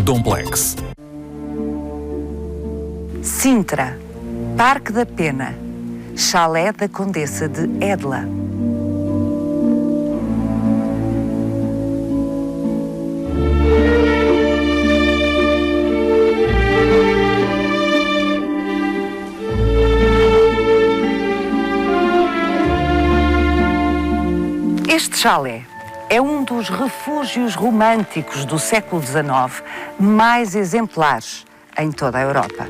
Domplex. Sintra, Parque da Pena, Chalé da Condessa de Edla. Este chalé é um dos refúgios românticos do século XIX mais exemplares em toda a Europa.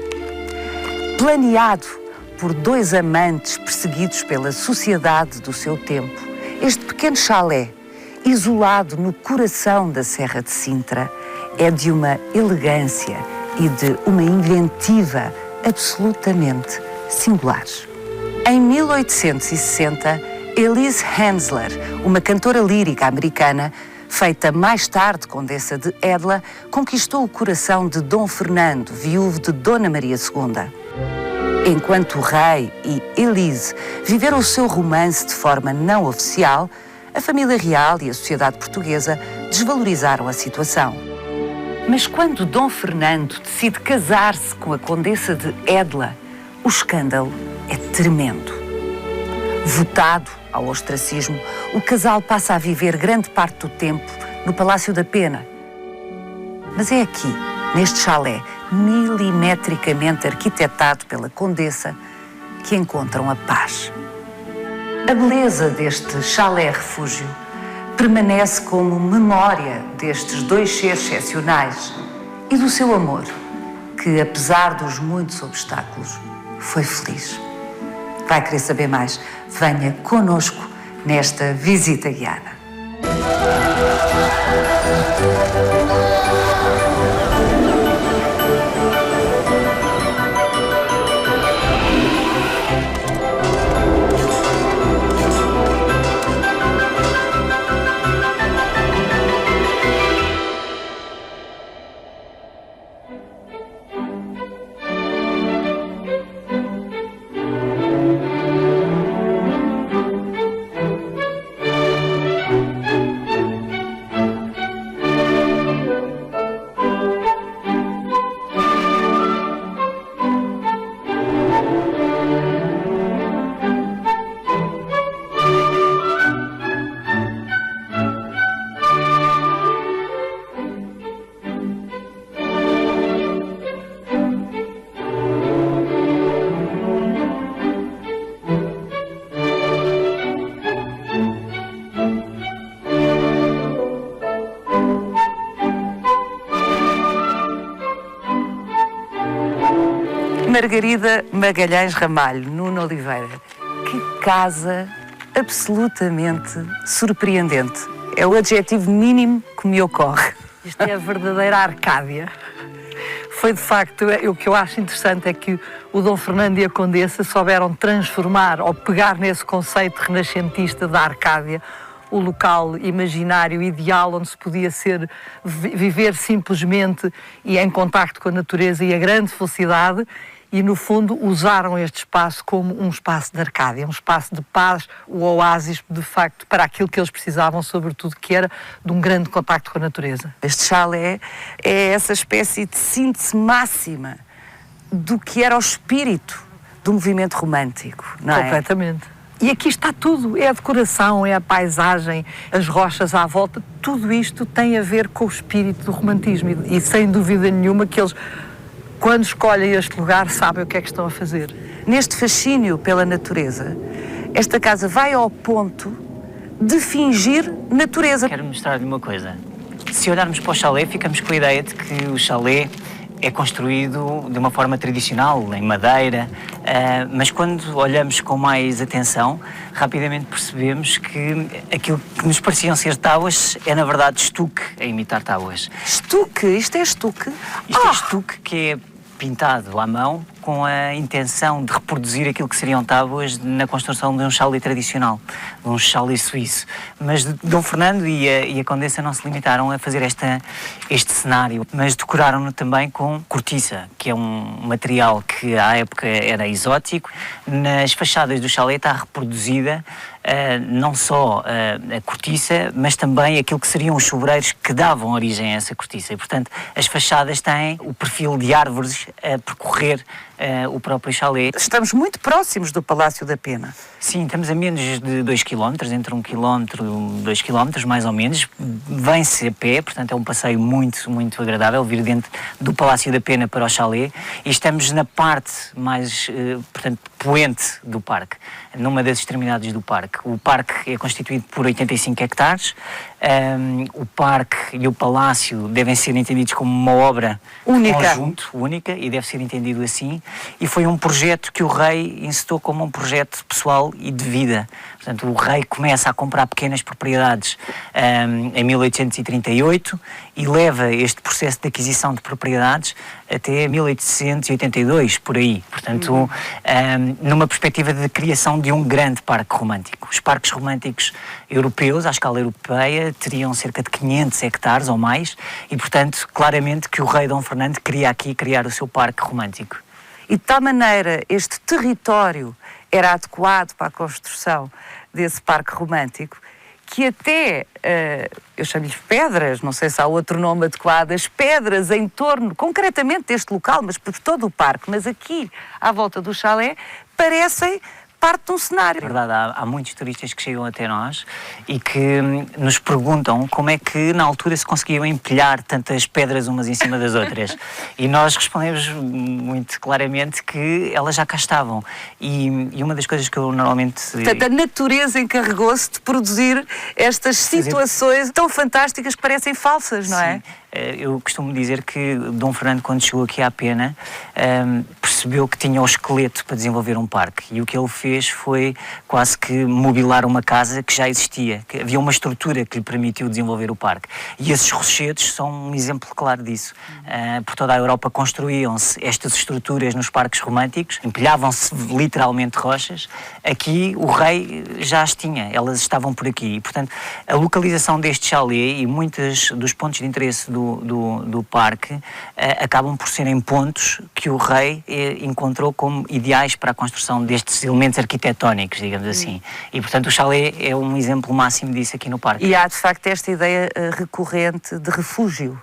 Planeado por dois amantes perseguidos pela sociedade do seu tempo, este pequeno chalé, isolado no coração da Serra de Sintra, é de uma elegância e de uma inventiva absolutamente singulares. Em 1860, Elise Hensler, uma cantora lírica americana, feita mais tarde Condessa de Edla, conquistou o coração de Dom Fernando, viúvo de Dona Maria II. Enquanto o rei e Elise viveram o seu romance de forma não oficial, a família real e a sociedade portuguesa desvalorizaram a situação. Mas quando Dom Fernando decide casar-se com a Condessa de Edla, o escândalo é tremendo. Votado ao ostracismo, o casal passa a viver grande parte do tempo no Palácio da Pena. Mas é aqui, neste chalé, milimetricamente arquitetado pela Condessa, que encontram a paz. A beleza deste chalé-refúgio permanece como memória destes dois seres excepcionais e do seu amor, que, apesar dos muitos obstáculos, foi feliz. Vai querer saber mais? Venha connosco nesta visita guiada. Margarida Magalhães Ramalho, Nuno Oliveira. Que casa absolutamente surpreendente. É o adjetivo mínimo que me ocorre. Isto é a verdadeira Arcádia. Foi, de facto, o que eu acho interessante é que o Dom Fernando e a Condessa souberam transformar ou pegar nesse conceito renascentista da Arcádia, o local imaginário ideal onde se podia viver simplesmente e em contacto com a natureza e a grande felicidade. E, no fundo, usaram este espaço como um espaço de Arcádia, um espaço de paz, o oásis, de facto, para aquilo que eles precisavam, sobretudo, que era de um grande contacto com a natureza. Este chalé é essa espécie de síntese máxima do que era o espírito do movimento romântico, não é? Completamente. E aqui está tudo, é a decoração, é a paisagem, as rochas à volta, tudo isto tem a ver com o espírito do romantismo e sem dúvida nenhuma que eles, quando escolhem este lugar, sabem o que é que estão a fazer. Neste fascínio pela natureza, esta casa vai ao ponto de fingir natureza. Quero mostrar-lhe uma coisa. Se olharmos para o chalé, ficamos com a ideia de que o chalé é construído de uma forma tradicional, em madeira, mas quando olhamos com mais atenção, rapidamente percebemos que aquilo que nos pareciam ser tábuas é, na verdade, estuque a imitar tábuas. Estuque? Isto é estuque? Isto é estuque que é pintado à mão com a intenção de reproduzir aquilo que seriam tábuas na construção de um chalé tradicional, de um chalé suíço. Mas Dom Fernando e a Condessa não se limitaram a fazer este cenário, mas decoraram-no também com cortiça, que é um material que à época era exótico. Nas fachadas do chalé está reproduzida não só a cortiça, mas também aquilo que seriam os sobreiros que davam origem a essa cortiça. E, portanto, as fachadas têm o perfil de árvores a percorrer o próprio chalé. Estamos muito próximos do Palácio da Pena. Sim, estamos a menos de 2 km, entre 1 km e 2 km, mais ou menos. Vem-se a pé, portanto é um passeio muito, muito agradável, vir dentro do Palácio da Pena para o chalé, e estamos na parte mais, portanto, poente do parque, numa das extremidades do parque. O parque é constituído por 85 hectares, o parque e o palácio devem ser entendidos como uma obra única, e deve ser entendido assim, e foi um projeto que o rei incitou como um projeto pessoal e de vida. Portanto, o rei começa a comprar pequenas propriedades em 1838 e leva este processo de aquisição de propriedades até 1882, por aí. Portanto, numa perspectiva de criação de um grande parque romântico. Os parques românticos europeus, à escala europeia, teriam cerca de 500 hectares ou mais e, portanto, claramente que o rei Dom Fernando queria aqui criar o seu parque romântico. E de tal maneira este território era adequado para a construção desse parque romântico que até, eu chamo-lhes pedras, não sei se há outro nome adequado, as pedras em torno, concretamente deste local, mas por todo o parque, mas aqui à volta do chalé, parecem parte de um cenário. É verdade, há muitos turistas que chegam até nós e que nos perguntam como é que na altura se conseguiam empilhar tantas pedras umas em cima das outras. E nós respondemos muito claramente que elas já cá estavam. E uma das coisas que eu normalmente... Portanto, a natureza encarregou-se de produzir estas situações tão fantásticas que parecem falsas, não é? Eu costumo dizer que Dom Fernando, quando chegou aqui à Pena, percebeu que tinha o esqueleto para desenvolver um parque. E o que ele fez foi quase que mobilar uma casa que já existia. Que havia uma estrutura que lhe permitiu desenvolver o parque. E esses rochedos são um exemplo claro disso. Por toda a Europa construíam-se estas estruturas nos parques românticos, empilhavam-se literalmente rochas. Aqui o rei já as tinha, elas estavam por aqui. E, portanto, a localização deste chalé e muitos dos pontos de interesse do parque acabam por serem pontos que o rei encontrou como ideais para a construção destes elementos arquitetónicos, digamos assim. E, portanto, o chalé é um exemplo máximo disso aqui no parque. E há, de facto, esta ideia recorrente de refúgio.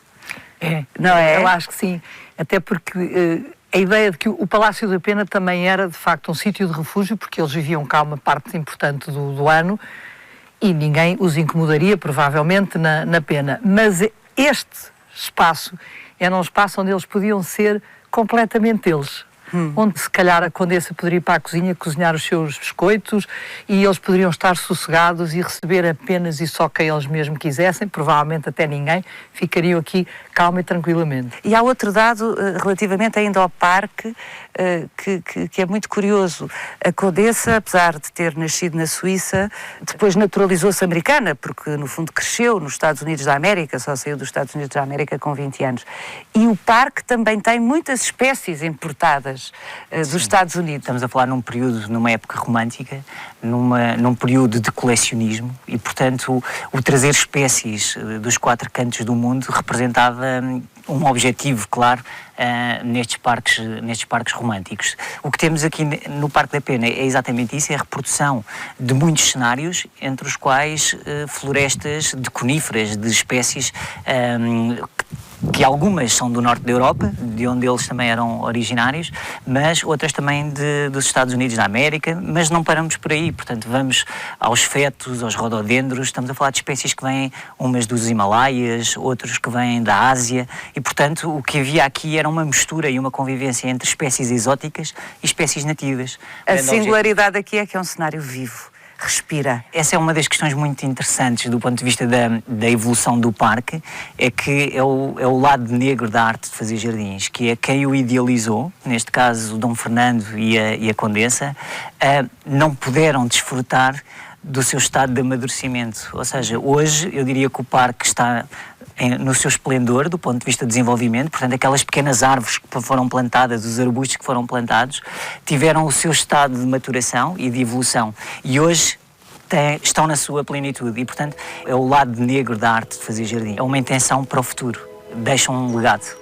Não é? Eu acho que sim. Até porque a ideia de que o Palácio da Pena também era, de facto, um sítio de refúgio, porque eles viviam cá uma parte importante do ano e ninguém os incomodaria, provavelmente, na Pena. Mas este espaço era um espaço onde eles podiam ser completamente eles. Onde se calhar a Condessa poderia ir para a cozinha cozinhar os seus biscoitos e eles poderiam estar sossegados e receber apenas e só quem eles mesmo quisessem, provavelmente até ninguém, ficariam aqui calma e tranquilamente. E há outro dado relativamente ainda ao parque que é muito curioso. A Condessa, apesar de ter nascido na Suíça, depois naturalizou-se americana, porque no fundo cresceu nos Estados Unidos da América, só saiu dos Estados Unidos da América com 20 anos. E o parque também tem muitas espécies importadas dos Estados Unidos. Estamos a falar numa época romântica, num período de colecionismo e, portanto, o trazer espécies dos 4 cantos do mundo representava um objetivo, claro, nestes parques românticos. O que temos aqui no Parque da Pena é exatamente isso, é a reprodução de muitos cenários, entre os quais florestas de coníferas, de espécies que algumas são do norte da Europa, de onde eles também eram originários, mas outras também dos Estados Unidos da América, mas não paramos por aí, portanto vamos aos fetos, aos rododendros, estamos a falar de espécies que vêm umas dos Himalaias, outros que vêm da Ásia, e portanto o que havia aqui era uma mistura e uma convivência entre espécies exóticas e espécies nativas. A singularidade aqui é que é um cenário vivo. Respira. Essa é uma das questões muito interessantes do ponto de vista da evolução do parque, é que é o lado negro da arte de fazer jardins, que é quem o idealizou, neste caso o Dom Fernando e a Condessa, não puderam desfrutar do seu estado de amadurecimento. Ou seja, hoje eu diria que o parque está no seu esplendor, do ponto de vista de desenvolvimento. Portanto, aquelas pequenas árvores que foram plantadas, os arbustos que foram plantados, tiveram o seu estado de maturação e de evolução. E hoje estão na sua plenitude. E, portanto, é o lado negro da arte de fazer jardim. É uma intenção para o futuro. Deixam um legado.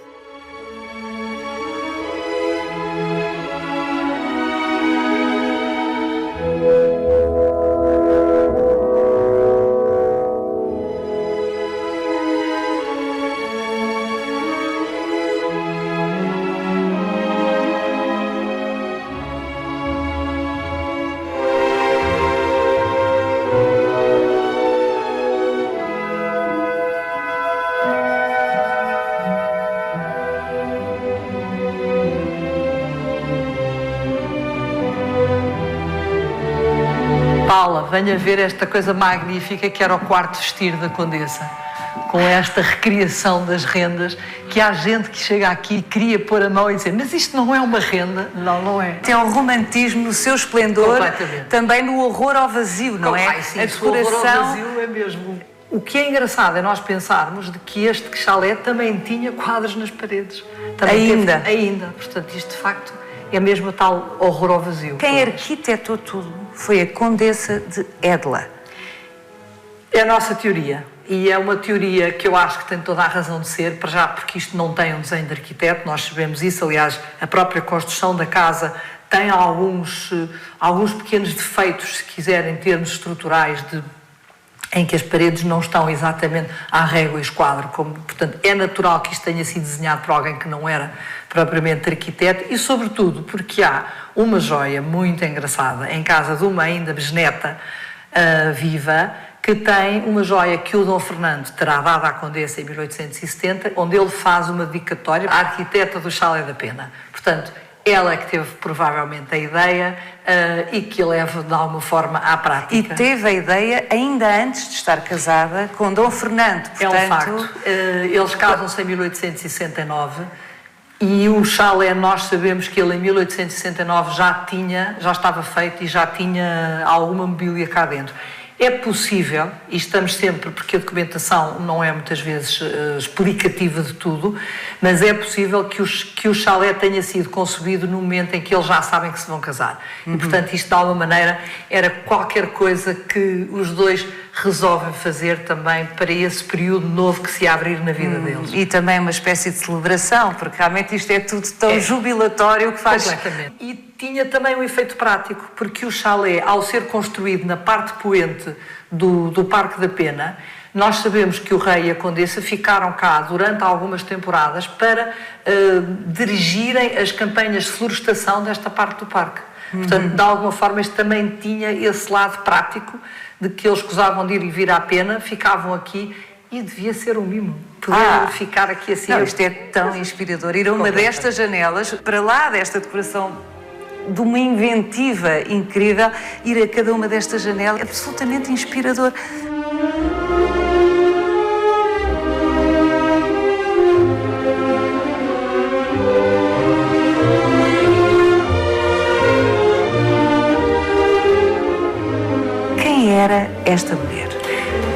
Paula, venha ver esta coisa magnífica que era o quarto vestir da Condessa, com esta recriação das rendas, que há gente que chega aqui e queria pôr a mão e dizer, mas isto não é uma renda? Não, não é. Tem um romantismo no seu esplendor, também no horror ao vazio, não é? Ai, sim, a decoração... O horror ao vazio é mesmo... O que é engraçado é nós pensarmos de que este chalé também tinha quadros nas paredes. Também ainda. Portanto, isto de facto é mesmo tal horror ao vazio. Quem arquitetou tudo foi a Condessa de Edla. É a nossa teoria. E é uma teoria que eu acho que tem toda a razão de ser, para já porque isto não tem um desenho de arquiteto, nós sabemos isso. Aliás, a própria construção da casa tem alguns pequenos defeitos, se quiserem, em termos estruturais, em que as paredes não estão exatamente à régua e esquadro. Portanto, é natural que isto tenha sido desenhado por alguém que não era propriamente arquiteto e, sobretudo, porque há uma joia muito engraçada em casa de uma ainda bisneta viva, que tem uma joia que o Dom Fernando terá dado à Condessa em 1870, onde ele faz uma dedicatória à arquiteta do Chalé da Pena. Portanto, ela é que teve provavelmente a ideia e que a leva de alguma forma à prática. E teve a ideia ainda antes de estar casada com Dom Fernando. Portanto... É um facto. Eles casam-se em 1869 e o chalé, nós sabemos que ele em 1869 já estava feito e já tinha alguma mobília cá dentro. É possível, e estamos sempre, porque a documentação não é muitas vezes explicativa de tudo, mas é possível que o chalé tenha sido concebido no momento em que eles já sabem que se vão casar. E, portanto, isto de alguma maneira era qualquer coisa que os dois resolvem fazer também para esse período novo que se ia abrir na vida deles. E também uma espécie de celebração, porque realmente isto é tudo tão jubilatório que faz... Completamente. E tinha também um efeito prático, porque o chalé, ao ser construído na parte poente do Parque da Pena, nós sabemos que o rei e a condessa ficaram cá durante algumas temporadas para dirigirem as campanhas de florestação desta parte do parque. Portanto, de alguma forma, isto também tinha esse lado prático de que eles gozavam de ir e vir à Pena, ficavam aqui e devia ser um mimo. Poder ficar aqui assim. Não, isto é tão inspirador. Ir a uma destas janelas, para lá desta decoração de uma inventiva incrível, ir a cada uma destas janelas é absolutamente inspirador. Quem era esta mulher?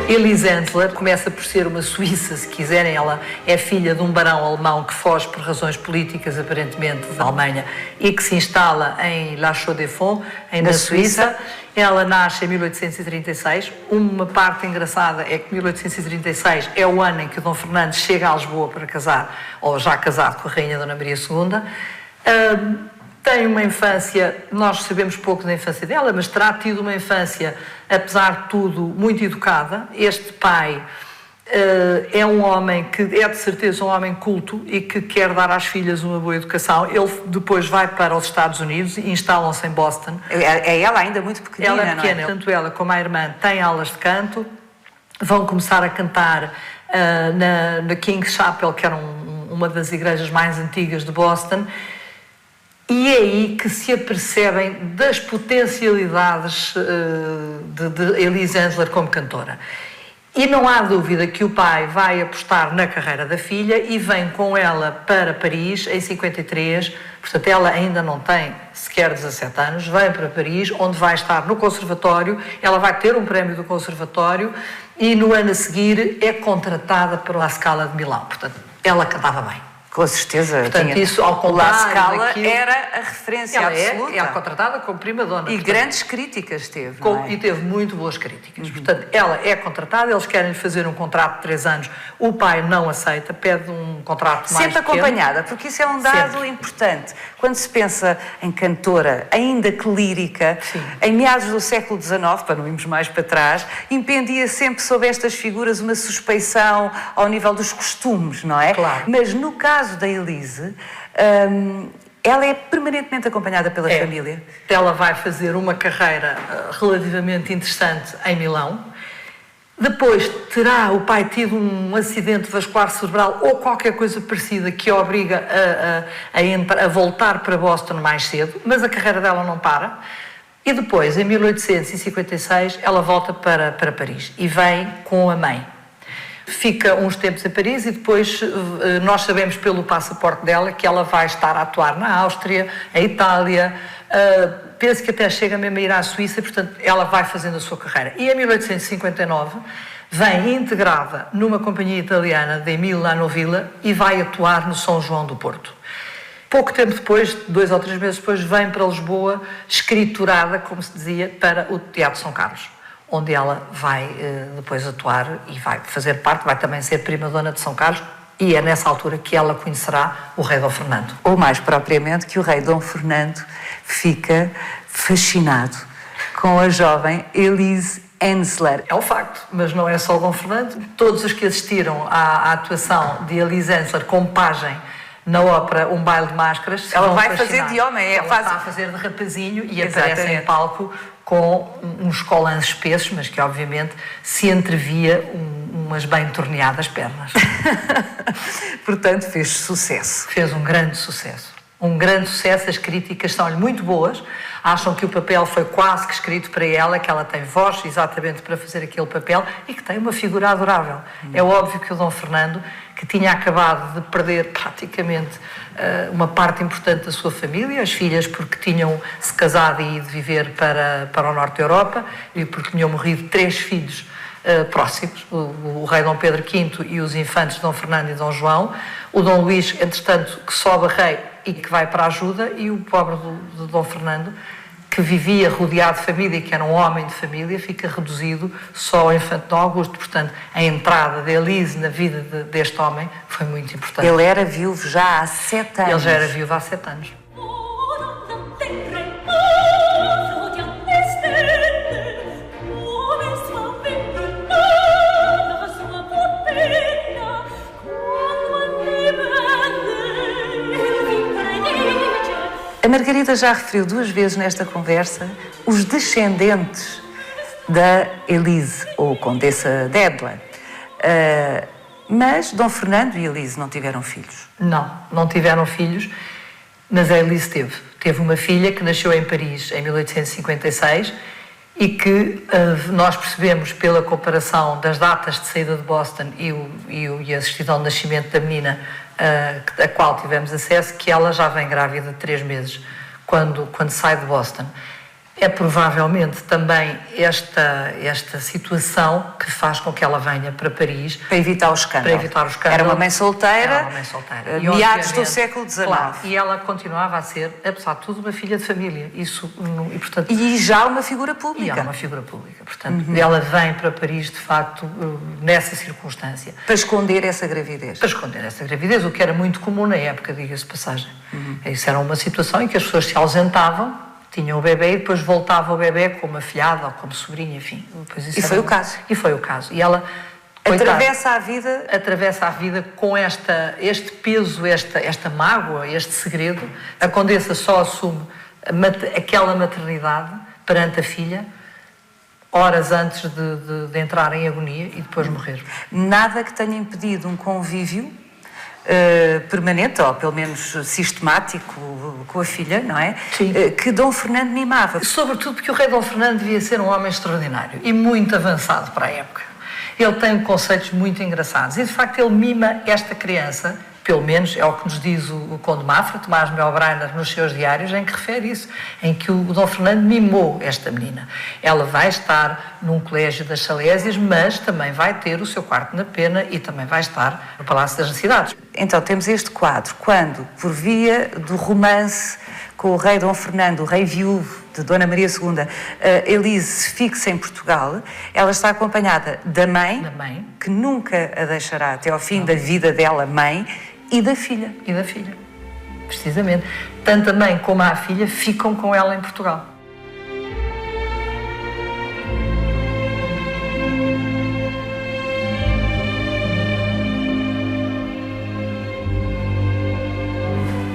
Elise Enzler começa por ser uma suíça, se quiserem. Ela é filha de um barão alemão que foge por razões políticas, aparentemente, da Alemanha e que se instala em La Chaux-de-Fonds, na Suíça. Ela nasce em 1836. Uma parte engraçada é que 1836 é o ano em que o Dom Fernando chega a Lisboa para casar, ou já casado com a Rainha Dona Maria II. Tem uma infância, nós sabemos pouco da infância dela, mas terá tido uma infância, apesar de tudo, muito educada. Este pai é um homem que é de certeza um homem culto e que quer dar às filhas uma boa educação. Ele depois vai para os Estados Unidos e instalam-se em Boston. É ela ainda muito pequenina, ela é pequena, não é? Tanto ela como a irmã têm aulas de canto, vão começar a cantar na King's Chapel, que era uma das igrejas mais antigas de Boston. E é aí que se apercebem das potencialidades de Elise Enzler como cantora. E não há dúvida que o pai vai apostar na carreira da filha e vem com ela para Paris em 53, portanto ela ainda não tem sequer 17 anos, vem para Paris, onde vai estar no conservatório, ela vai ter um prémio do conservatório e no ano a seguir é contratada para La Scala de Milão. Portanto, ela cantava bem. Com certeza. Portanto, isso ao La contrário Scala daquilo, era a referência ela absoluta. é contratada como prima-dona. E portanto, grandes críticas teve, não é? e teve muito boas críticas. Portanto, ela é contratada, eles querem fazer um contrato de 3 anos, o pai não aceita, pede um contrato mais Sempre pequeno. acompanhada, porque isso é um dado Sempre. importante. Quando se pensa em cantora, ainda que lírica, em meados do século XIX, para não irmos mais para trás, impendia sempre sobre estas figuras uma suspeição ao nível dos costumes, não é? Claro. Mas no caso da Elise, ela é permanentemente acompanhada pela família. Ela vai fazer uma carreira relativamente interessante em Milão. Depois terá o pai tido um acidente vascular cerebral ou qualquer coisa parecida que a obriga a voltar para Boston mais cedo, mas a carreira dela não para. E depois, em 1856, ela volta para Paris e vem com a mãe. Fica uns tempos em Paris e depois nós sabemos pelo passaporte dela que ela vai estar a atuar na Áustria, em Itália, penso que até chega mesmo a ir à Suíça, portanto ela vai fazendo a sua carreira. E em 1859 vem integrada numa companhia italiana de Emile Lanovilla e vai atuar no São João do Porto. Pouco tempo depois, 2 ou 3 meses depois, vem para Lisboa, escriturada, como se dizia, para o Teatro São Carlos, onde ela vai depois atuar e vai fazer parte, vai também ser prima-dona de São Carlos, e é nessa altura que ela conhecerá o rei Dom Fernando. Ou mais propriamente, que o rei Dom Fernando fica fascinado com a jovem Elise Ensler. É um facto, mas não é só o Dom Fernando. Todos os que assistiram à atuação de Elise Ensler como pajem na ópera Um Baile de Máscaras, ela vai fascinar. fazer de homem. Ela está a fazer de rapazinho e Exatamente. aparece em palco com uns colãs espessos, mas que obviamente se entrevia umas bem torneadas pernas. Portanto, fez sucesso. Fez um grande sucesso. Um grande sucesso, as críticas são-lhe muito boas, acham que o papel foi quase que escrito para ela, que ela tem voz exatamente para fazer aquele papel e que tem uma figura adorável. É óbvio que o Dom Fernando, que tinha acabado de perder praticamente uma parte importante da sua família, as filhas porque tinham se casado e ido viver para o norte da Europa e porque tinham morrido 3 filhos próximos, o rei Dom Pedro V e os infantes Dom Fernando e Dom João, o Dom Luís, entretanto, que sobe a rei e que vai para a ajuda, e o pobre do Dom Fernando, que vivia rodeado de família, que era um homem de família, fica reduzido só ao infante Dom Augusto. Portanto, a entrada de Elise na vida deste homem foi muito importante. Ele era viúvo já há 7 anos. Ele já era viúvo há 7 anos. A Margarida já referiu 2 vezes nesta conversa os descendentes da Elise, ou Condessa de Edla. Mas Dom Fernando e Elise não tiveram filhos. Não tiveram filhos, mas a Elise teve. Teve uma filha que nasceu em Paris em 1856 e que nós percebemos pela comparação das datas de saída de Boston e a certidão de nascimento da menina a qual tivemos acesso, que ela já vem grávida de 3 meses quando sai de Boston. É provavelmente também esta situação que faz com que ela venha para Paris. Para evitar o escândalo. Era uma mãe solteira, meados do século XIX. Claro, e ela continuava a ser, apesar de tudo, uma filha de família. Portanto, e já uma figura pública. E ela é uma figura pública. Portanto, ela vem para Paris, de facto, nessa circunstância. Para esconder essa gravidez. Para esconder essa gravidez, o que era muito comum na época, diga-se de passagem. Isso era uma situação em que as pessoas se ausentavam, tinham o bebê e depois voltava o bebê como afilhada ou como sobrinha, enfim. E foi o caso. E foi o caso. E ela atravessa a vida com este peso, esta mágoa, este segredo. A Condessa só assume aquela maternidade perante a filha horas antes de entrar em agonia e depois morrer. Nada que tenha impedido um convívio permanente, ou pelo menos sistemático, com a filha, não é? Sim. Que Dom Fernando mimava. Sobretudo porque o rei Dom Fernando devia ser um homem extraordinário e muito avançado para a época. Ele tem conceitos muito engraçados e, de facto, ele mima esta criança Pelo menos é o que nos diz o Conde Mafra, Tomás Melbrenner, nos seus diários, em que refere isso, em que o Dom Fernando mimou esta menina. Ela vai estar num colégio das Salésias, mas também vai ter o seu quarto na Pena e também vai estar no Palácio das Necessidades. Então temos este quadro, quando, por via do romance com o rei Dom Fernando, o rei viúvo de Dona Maria II, Elise se fixa em Portugal, ela está acompanhada da mãe, que nunca a deixará até ao fim da vida dela, mãe, e da filha. E da filha, precisamente. Tanto a mãe como a filha ficam com ela em Portugal.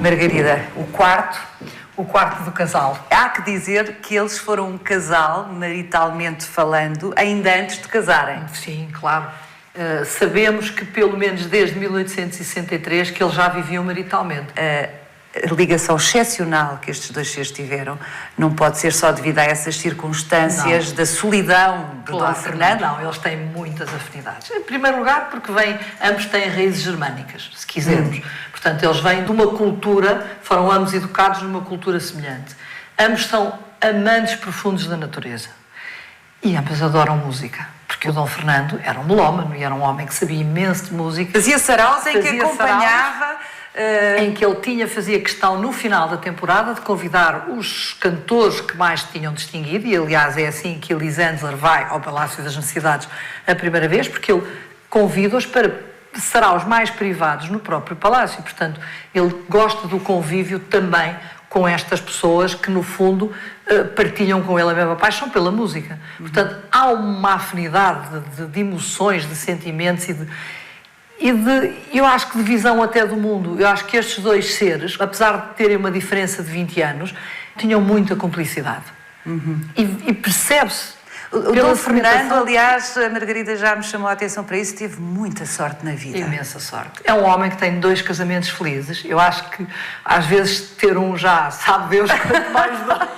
Margarida, o quarto do casal. Há que dizer que eles foram um casal, maritalmente falando, ainda antes de casarem. Sim, claro. Sabemos que pelo menos desde 1863 que eles já viviam maritalmente. A ligação excepcional que estes dois seres tiveram não pode ser só devido a essas circunstâncias da solidão de Dom Fernando. Não, eles têm muitas afinidades. Em primeiro lugar, porque ambos têm raízes germânicas, se quisermos. Portanto, eles vêm de uma cultura, foram ambos educados numa cultura semelhante. Ambos são amantes profundos da natureza. E ambos adoram música. Porque o Dom Fernando era um melómano e era um homem que sabia imenso de música. Fazia saraus em que acompanhava... Em que ele fazia questão, no final da temporada, de convidar os cantores que mais tinham distinguido, e aliás é assim que Elise Ensler vai ao Palácio das Necessidades a primeira vez, porque ele convida-os para saraus mais privados no próprio palácio. Portanto, ele gosta do convívio também com estas pessoas que, no fundo, partilham com ele a mesma paixão pela música. Portanto, há uma afinidade de emoções, de sentimentos eu acho que de visão até do mundo. Eu acho que estes dois seres, apesar de terem uma diferença de 20 anos, tinham muita cumplicidade. E percebe-se. O Dom Fernando, aliás, a Margarida já me chamou a atenção para isso, teve muita sorte na vida. Imensa sorte. É um homem que tem 2 casamentos felizes. Eu acho que, às vezes, ter um já, sabe Deus quanto mais dá.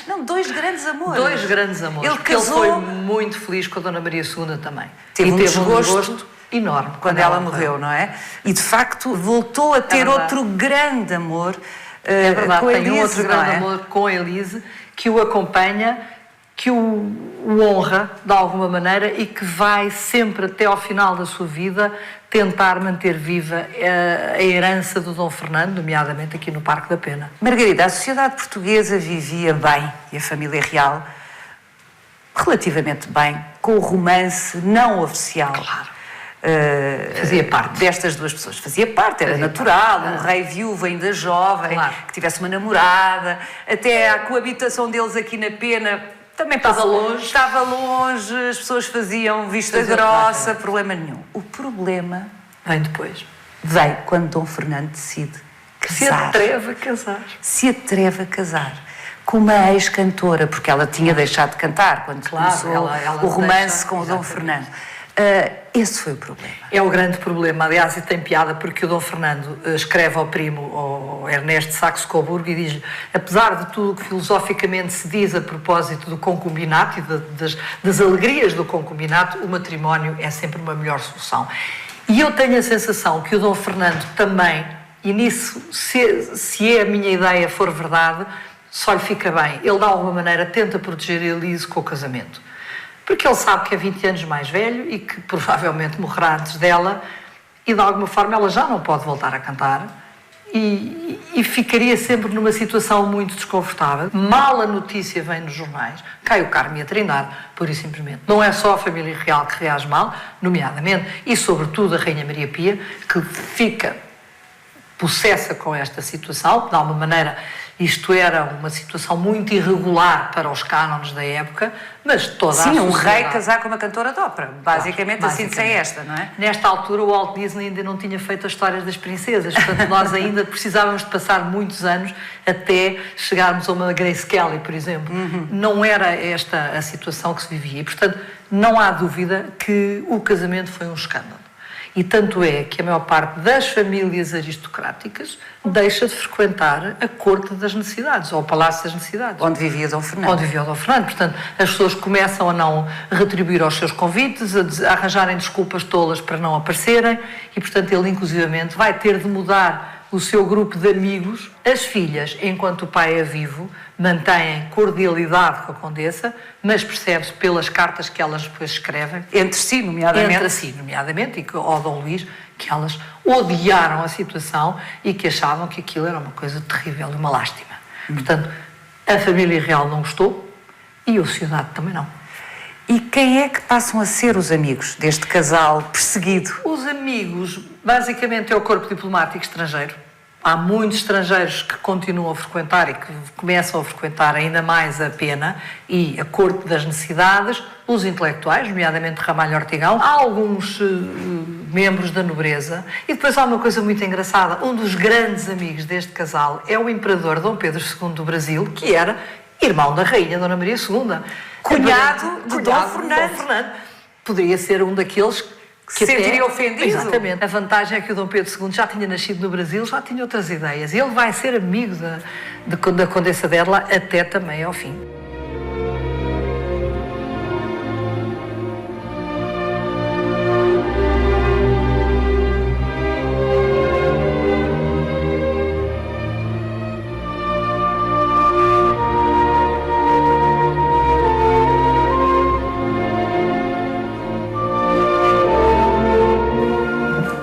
Não, 2 grandes amores. 2 grandes amores. Ele casou... Ele foi muito feliz com a Dona Maria II também. Teve um desgosto enorme quando ela morreu, não é? E de facto voltou a ter outro grande amor é verdade, com a Elise. Tem outro grande amor com a Elise, que o acompanha, que o honra de alguma maneira e que vai sempre até ao final da sua vida tentar manter viva a herança do Dom Fernando, nomeadamente aqui no Parque da Pena. Margarida, a sociedade portuguesa vivia bem, e a família real relativamente bem, com o romance não oficial. Claro. Fazia parte destas duas pessoas. Fazia parte, era natural, um rei viúvo ainda jovem, que tivesse uma namorada, até a coabitação deles aqui na Pena também estava longe. Estava longe, as pessoas faziam vista grossa, problema nenhum. O problema vem depois. Veio quando Dom Fernando decide casar. Se atreve a casar. Se atreve a casar com uma ex-cantora, porque ela tinha deixado de cantar quando começou o romance com o Dom Fernando. Esse foi o problema. É o grande problema, aliás, e tem piada porque o Dom Fernando escreve ao primo, ao Ernesto de Saxe-Coburgo, e diz-lhe, apesar de tudo o que filosoficamente se diz a propósito do concubinato e das alegrias do concubinato, o matrimónio é sempre uma melhor solução. E eu tenho a sensação que o Dom Fernando também, e nisso, se a minha ideia for verdade, só lhe fica bem. Ele, de alguma maneira, tenta proteger a Elise com o casamento. Porque ele sabe que é 20 anos mais velho e que provavelmente morrerá antes dela e de alguma forma ela já não pode voltar a cantar e ficaria sempre numa situação muito desconfortável. Mal a notícia vem nos jornais, cai o Carmo e a Trindade, pura e simplesmente. Não é só a família real que reage mal, nomeadamente, e sobretudo a Rainha Maria Pia, que fica possessa com esta situação. De alguma maneira, isto era uma situação muito irregular para os cânones da época, mas toda a sociedade... Sim, um rei casar com uma cantora de ópera. Basicamente, assim é esta, não é? Nesta altura, o Walt Disney ainda não tinha feito as histórias das princesas, portanto, nós ainda precisávamos de passar muitos anos até chegarmos a uma Grace Kelly, por exemplo. Não era esta a situação que se vivia e, portanto, não há dúvida que o casamento foi um escândalo. E tanto é que a maior parte das famílias aristocráticas deixa de frequentar a corte das necessidades, ou o palácio das necessidades. Onde vivia Dom Fernando. Onde vivia o Dom Fernando. Portanto, as pessoas começam a não retribuir aos seus convites, a arranjarem desculpas tolas para não aparecerem e, portanto, ele inclusivamente vai ter de mudar o seu grupo de amigos. As filhas, enquanto o pai é vivo, mantêm cordialidade com a condessa, mas percebe-se pelas cartas que elas depois escrevem. Entre si, nomeadamente. Entre si, nomeadamente, e ao Dom Luís, que elas odiaram a situação e que achavam que aquilo era uma coisa terrível e uma lástima. Portanto, a família real não gostou e a sociedade também não. E quem é que passam a ser os amigos deste casal perseguido? Os amigos, basicamente, é o corpo diplomático estrangeiro. Há muitos estrangeiros que continuam a frequentar e que começam a frequentar ainda mais a pena e a corte das necessidades, os intelectuais, nomeadamente Ramalho Ortigão, há alguns membros da nobreza e depois há uma coisa muito engraçada. Um dos grandes amigos deste casal é o imperador Dom Pedro II do Brasil, que era irmão da rainha Dona Maria II. Cunhado de Dom Fernando. Poderia ser um daqueles que se sentiria ofendido. Exatamente. A vantagem é que o Dom Pedro II já tinha nascido no Brasil, já tinha outras ideias. Ele vai ser amigo da Condessa Derla até também ao fim.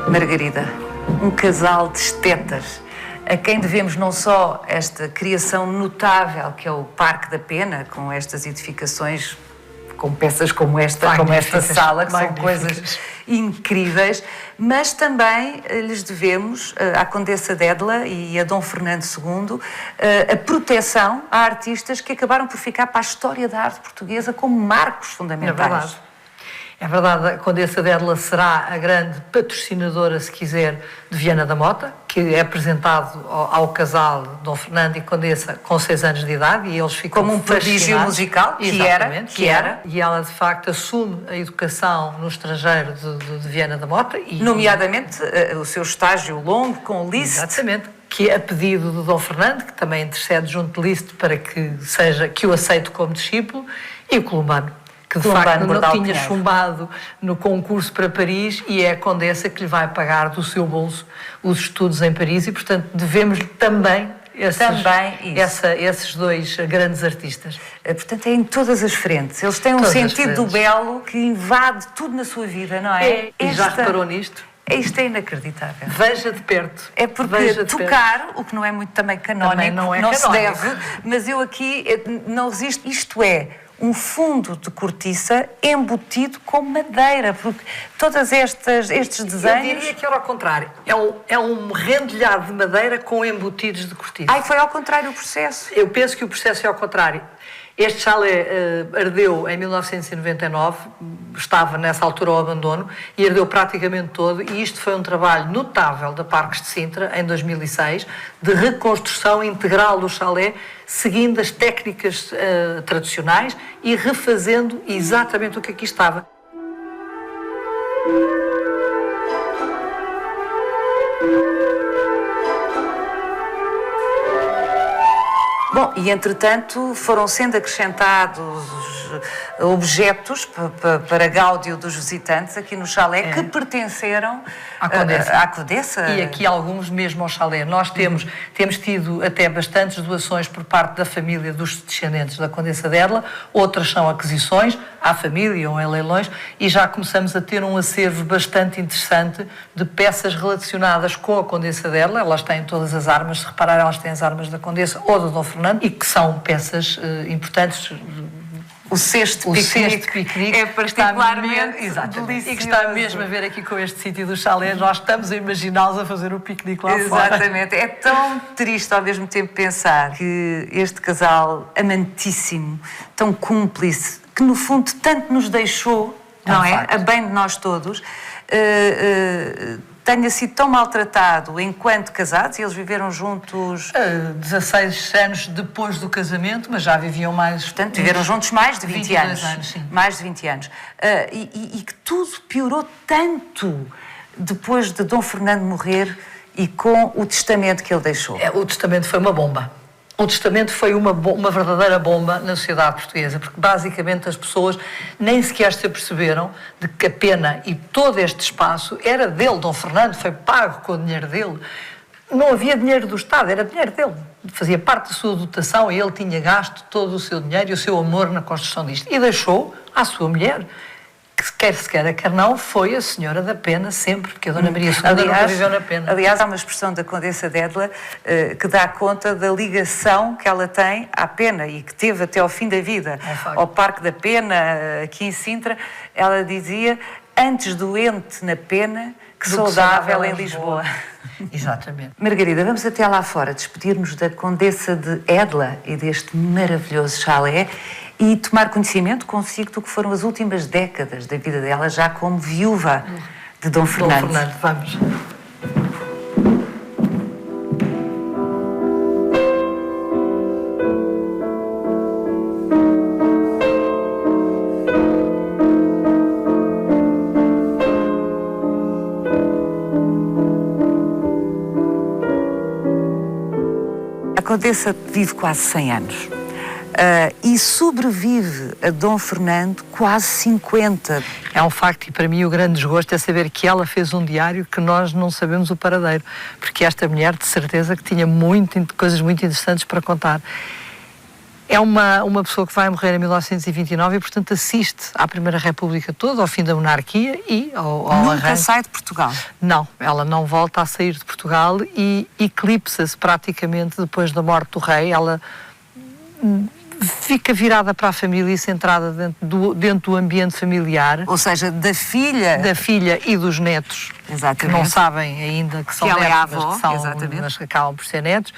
Margarida, um casal de estetas, a quem devemos não só esta criação notável que é o Parque da Pena, com estas edificações, com peças como esta sala, que são coisas incríveis, mas também lhes devemos, à Condessa Dédla e a Dom Fernando II, a proteção a artistas que acabaram por ficar para a história da arte portuguesa como marcos fundamentais. É verdade. É verdade, a Condessa Dédla será a grande patrocinadora, se quiser, de Viana da Mota, que é apresentado ao casal Dom Fernando e Condessa com 6 anos de idade e eles ficam como um prodígio musical, que era. E ela, de facto, assume a educação no estrangeiro de Viana da Mota. E, nomeadamente, o seu estágio longo com Liszt. Exatamente. Que é a pedido do Dom Fernando, que também intercede junto de Liszt para que o aceite como discípulo, e o Columbano, que de facto não tinha chumbado no concurso para Paris e é a Condessa que lhe vai pagar do seu bolso os estudos em Paris e, portanto, devemos também esses dois grandes artistas. Portanto, é em todas as frentes. Eles têm um sentido do belo que invade tudo na sua vida, não é? E já reparou nisto? Isto é inacreditável. Veja de perto. É porque tocar, o que não é muito também canónico, não se deve, mas eu aqui não resisto. Isto é um fundo de cortiça embutido com madeira, porque todos estes desenhos... Eu diria que era ao contrário. É um rendilhado de madeira com embutidos de cortiça. Foi ao contrário o processo? Eu penso que o processo é ao contrário. Este chalé ardeu em 1999, estava nessa altura ao abandono, e ardeu praticamente todo, e isto foi um trabalho notável da Parques de Sintra, em 2006, de reconstrução integral do chalé, seguindo as técnicas tradicionais e refazendo exatamente o que aqui estava. Bom, e entretanto foram sendo acrescentados objetos para gáudio dos visitantes aqui no chalé que pertenceram à Condessa. E aqui alguns mesmo ao chalé. Nós temos tido até bastantes doações por parte da família dos descendentes da Condessa Dédla, outras são aquisições à família ou em leilões e já começamos a ter um acervo bastante interessante de peças relacionadas com a Condessa Dédla. Elas têm todas as armas, se reparar, elas têm as armas da Condessa ou do Dom Fernando e que são peças importantes. O cesto piquenique é particularmente delicioso. E que está mesmo a ver aqui com este sítio do chalé. Nós estamos a imaginá-los a fazer o piquenique lá fora. Exatamente. É tão triste ao mesmo tempo pensar que este casal amantíssimo, tão cúmplice, que no fundo tanto nos deixou, não é? A bem de nós todos, tenha sido tão maltratado enquanto casados, e eles viveram juntos... 16 anos depois do casamento, mas já viviam mais... Portanto, viveram juntos mais de 20 anos. Sim. Mais de 20 anos. E que tudo piorou tanto depois de Dom Fernando morrer e com o testamento que ele deixou? O testamento foi uma bomba. O testamento foi uma verdadeira bomba na sociedade portuguesa, porque basicamente as pessoas nem sequer se aperceberam de que a pena e todo este espaço era dele. Dom Fernando foi pago com o dinheiro dele. Não havia dinheiro do Estado, era dinheiro dele. Fazia parte da sua dotação e ele tinha gasto todo o seu dinheiro e o seu amor na construção disto. E deixou à sua mulher, que quer se queira, quer não, foi a senhora da pena sempre, porque a Dona Maria II nunca viveu na pena. Aliás, há uma expressão da Condessa de Edla que dá conta da ligação que ela tem à pena e que teve até ao fim da vida. Ao Parque da Pena, aqui em Sintra, ela dizia, antes doente na pena que saudável em Lisboa. Exatamente. Margarida, vamos até lá fora despedir-nos da Condessa de Edla e deste maravilhoso chalé e tomar conhecimento consigo do que foram as últimas décadas da vida dela, já como viúva de Dom Fernando. Dom Fernando, vamos. A Condessa vive quase 100 anos. E sobrevive a Dom Fernando quase 50. É um facto e para mim o grande desgosto é saber que ela fez um diário que nós não sabemos o paradeiro, porque esta mulher de certeza que tinha coisas muito interessantes para contar. É uma pessoa que vai morrer em 1929 e portanto assiste à Primeira República toda, ao fim da monarquia e ao Nunca sai de Portugal? Não, ela não volta a sair de Portugal e eclipsa-se praticamente depois da morte do rei. Ela fica virada para a família e centrada dentro do ambiente familiar. Ou seja, da filha e dos netos. Exatamente. Que não sabem ainda que são netos, mas que acabam por ser netos.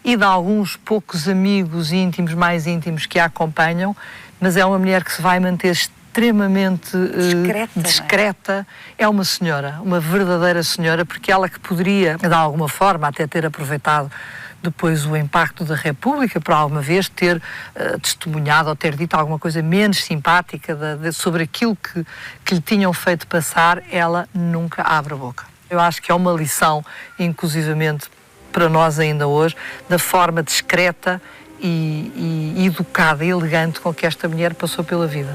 E de alguns poucos amigos íntimos, mais íntimos, que a acompanham, mas é uma mulher que se vai manter extremamente discreta. É uma senhora, uma verdadeira senhora, porque ela que poderia, de alguma forma, até ter aproveitado depois o impacto da República, por alguma vez ter testemunhado ou ter dito alguma coisa menos simpática sobre aquilo que lhe tinham feito passar, ela nunca abre a boca. Eu acho que é uma lição, inclusivamente para nós ainda hoje, da forma discreta e educada e elegante com que esta mulher passou pela vida.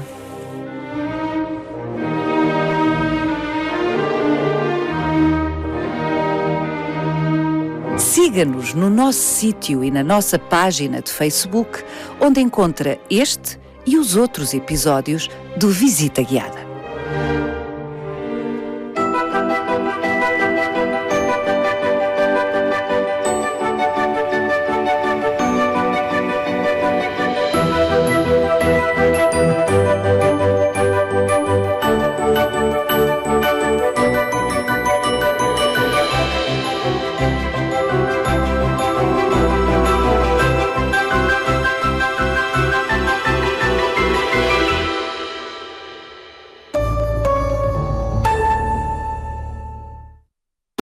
Siga-nos no nosso sítio e na nossa página de Facebook, onde encontra este e os outros episódios do Visita Guiada.